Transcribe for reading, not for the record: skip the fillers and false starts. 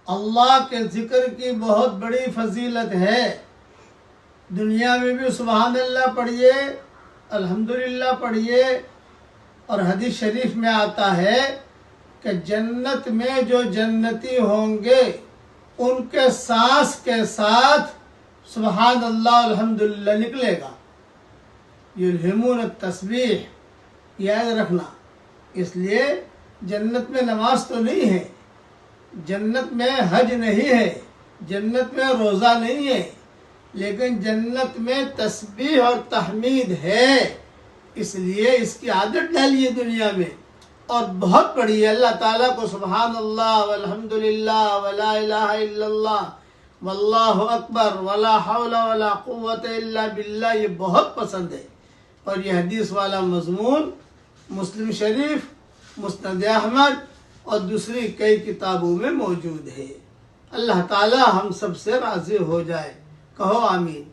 اللہ کے ذکر کی بہت بڑی فضیلت ہے۔ دنیا میں بھی سبحان اللہ پڑھیے، الحمدللہ پڑھیے، اور حدیث شریف میں آتا ہے کہ جنت میں جو جنتی ہوں گے ان کے سانس کے ساتھ سبحان اللہ الحمدللہ نکلے گا۔ یلہمون التسبیح، یاد رکھنا۔ اس لیے جنت میں نماز تو نہیں ہے، جنت میں حج نہیں ہے، جنت میں روزہ نہیں ہے، لیکن جنت میں تسبیح اور تحمید ہے۔ اس لیے اس کی عادت ڈالیے دنیا میں، اور بہت پڑھیے۔ اللہ تعالیٰ کو سبحان اللہ والحمدللہ ولا الہ الا اللہ واللہ اکبر ولا حول ولا قوت الا باللہ، یہ بہت پسند ہے۔ اور یہ حدیث والا مضمون مسلم شریف، مسند احمد اور دوسری کئی کتابوں میں موجود ہے۔ اللہ تعالیٰ ہم سب سے راضی ہو جائے، کہو آمین۔